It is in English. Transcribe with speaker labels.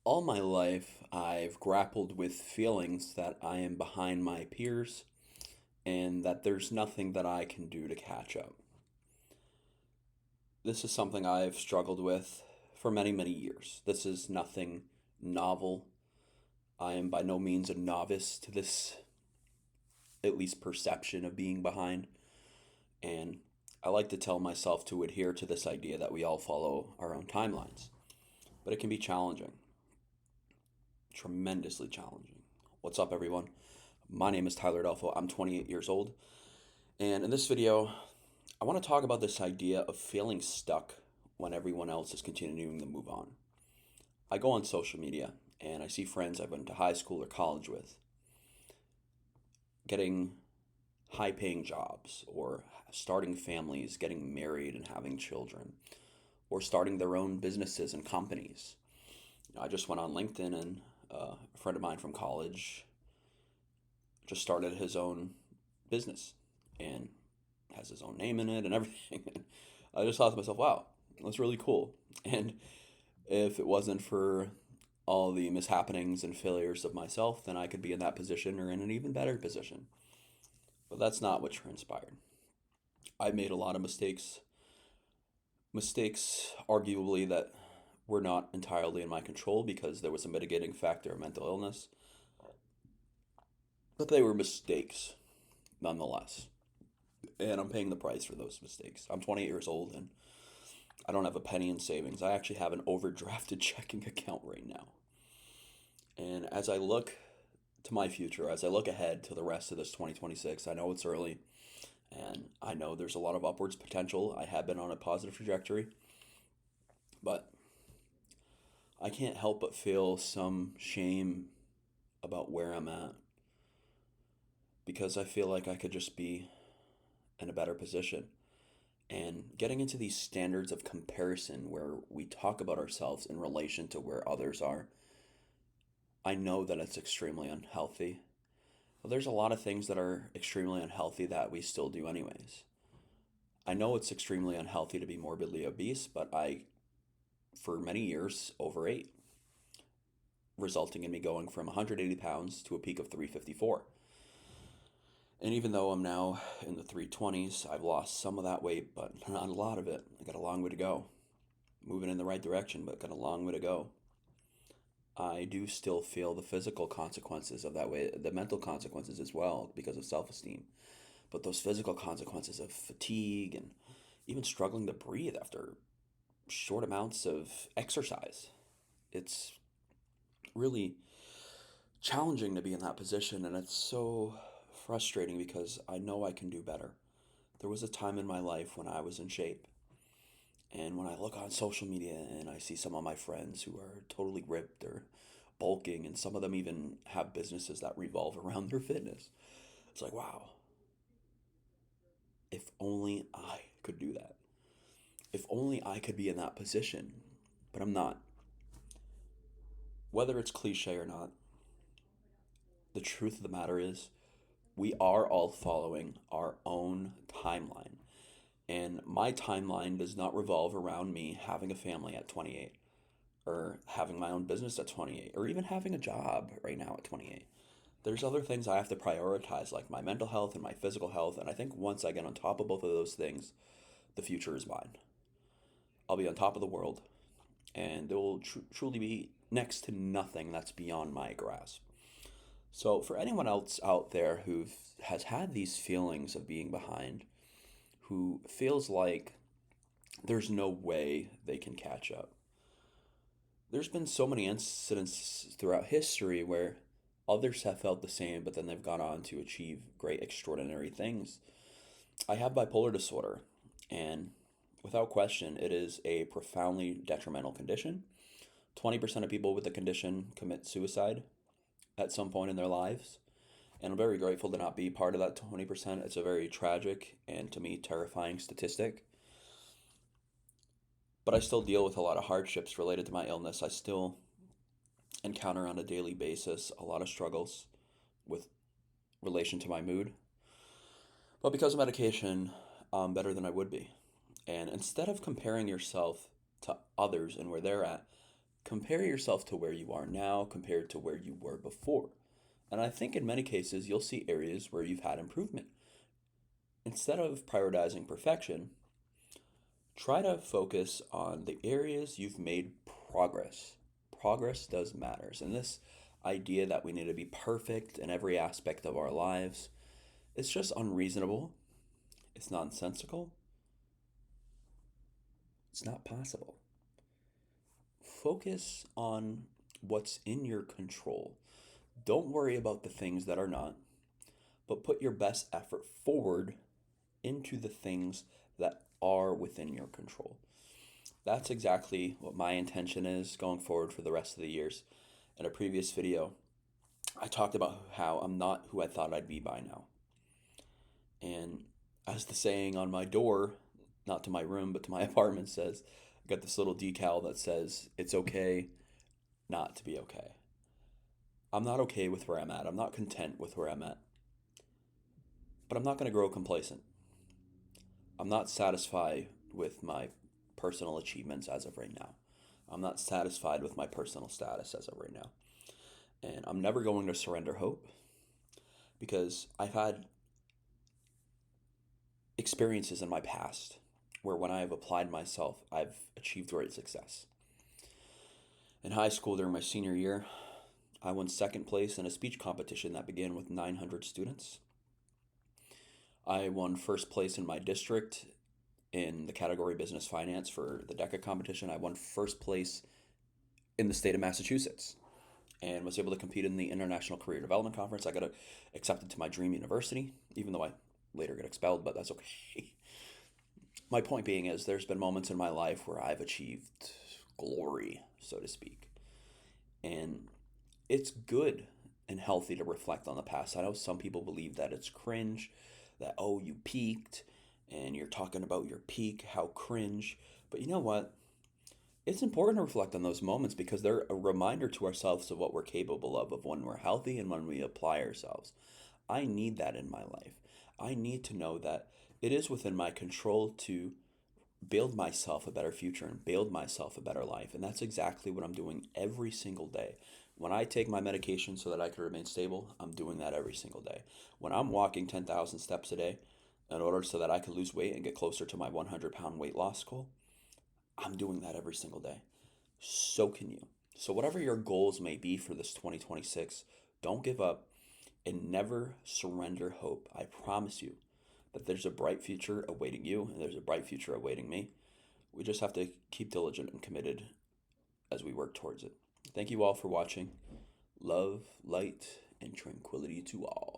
Speaker 1: All my life, I've grappled with feelings that I am behind my peers and that there's nothing that I can do to catch up. This is something I've struggled with for many, many years. This is nothing novel. I am by no means a novice to this, at least perception of being behind. And I like to tell myself to adhere to this idea that we all follow our own timelines. But it can be challenging, tremendously challenging. What's up, everyone? My name is Tyler Adolfo. I'm 28 years old. And in this video, I want to talk about this idea of feeling stuck when everyone else is continuing to move on. I go on social media and I see friends I went to high school or college with getting high paying jobs or starting families, getting married and having children, or starting their own businesses and companies. I just went on LinkedIn and a friend of mine from college just started his own business and has his own name in it and everything. I just thought to myself, wow, that's really cool. And if it wasn't for all the mishappenings and failures of myself, then I could be in that position or in an even better position. But that's not what transpired. I made a lot of mistakes arguably that were not entirely in my control because there was a mitigating factor of mental illness, but they were mistakes nonetheless. And I'm paying the price for those mistakes. I'm 28 years old and I don't have a penny in savings. I actually have an overdrafted checking account right now. And as I look to my future, as I look ahead to the rest of this 2026, I know it's early and I know there's a lot of upwards potential. I have been on a positive trajectory, but I can't help but feel some shame about where I'm at because I feel like I could just be in a better position. And getting into these standards of comparison where we talk about ourselves in relation to where others are, I know that it's extremely unhealthy. But there's a lot of things that are extremely unhealthy that we still do anyways. I know it's extremely unhealthy to be morbidly obese, but for many years, overate, resulting in me going from 180 pounds to a peak of 354. And even though I'm now in the 320s, I've lost some of that weight, but not a lot of it. I got a long way to go. Moving in the right direction, but got a long way to go. I do still feel the physical consequences of that way, the mental consequences as well, because of self esteem. But those physical consequences of fatigue and even struggling to breathe after short amounts of exercise, it's really challenging to be in that position. And it's so frustrating because I know I can do better. There was a time in my life when I was in shape. And when I look on social media and I see some of my friends who are totally ripped or bulking, and some of them even have businesses that revolve around their fitness, it's like, wow, if only I could do that. If only I could be in that position. But I'm not. Whether it's cliche or not, the truth of the matter is we are all following our own timeline. And my timeline does not revolve around me having a family at 28 or having my own business at 28 or even having a job right now at 28. There's other things I have to prioritize, like my mental health and my physical health. And I think once I get on top of both of those things, the future is mine. I'll be on top of the world, and there will truly be next to nothing that's beyond my grasp. So, for anyone else out there who has had these feelings of being behind, who feels like there's no way they can catch up, there's been so many incidents throughout history where others have felt the same, but then they've gone on to achieve great, extraordinary things. I have bipolar disorder, and without question, it is a profoundly detrimental condition. 20% of people with the condition commit suicide at some point in their lives. And I'm very grateful to not be part of that 20%. It's a very tragic and to me terrifying statistic. But I still deal with a lot of hardships related to my illness. I still encounter on a daily basis a lot of struggles with relation to my mood. But because of medication, I'm better than I would be. And instead of comparing yourself to others and where they're at, Compare yourself to where you are now compared to where you were before. And I think in many cases, you'll see areas where you've had improvement. Instead of prioritizing perfection, try to focus on the areas you've made progress. Progress does matters. And this idea that we need to be perfect in every aspect of our lives, it's just unreasonable. It's nonsensical. It's not possible. Focus on what's in your control. Don't worry about the things that are not, but put your best effort forward into the things that are within your control. That's exactly what my intention is going forward for the rest of the years. In a previous video, I talked about how I'm not who I thought I'd be by now. And as the saying on my door, not to my room, but to my apartment says, I got this little decal that says, it's okay not to be okay. I'm not okay with where I'm at. I'm not content with where I'm at. But I'm not going to grow complacent. I'm not satisfied with my personal achievements as of right now. I'm not satisfied with my personal status as of right now. And I'm never going to surrender hope because I've had experiences in my past where when I have applied myself, I've achieved great success. In high school during my senior year, I won second place in a speech competition that began with 900 students. I won first place in my district in the category business finance for the DECA competition. I won first place in the state of Massachusetts and was able to compete in the International Career Development Conference. I got accepted to my dream university, even though I later got expelled, but that's okay. My point being is there's been moments in my life where I've achieved glory, so to speak. And it's good and healthy to reflect on the past. I know some people believe that it's cringe, that, oh, you peaked and you're talking about your peak, how cringe. But you know what? It's important to reflect on those moments because they're a reminder to ourselves of what we're capable of when we're healthy and when we apply ourselves. I need that in my life. I need to know that it is within my control to build myself a better future and build myself a better life. And that's exactly what I'm doing every single day. When I take my medication so that I can remain stable, I'm doing that every single day. When I'm walking 10,000 steps a day in order so that I can lose weight and get closer to my 100-pound weight loss goal, I'm doing that every single day. So can you. So, whatever your goals may be for this 2026, don't give up and never surrender hope. I promise you that there's a bright future awaiting you and there's a bright future awaiting me. We just have to keep diligent and committed as we work towards it. Thank you all for watching. Love, light, and tranquility to all.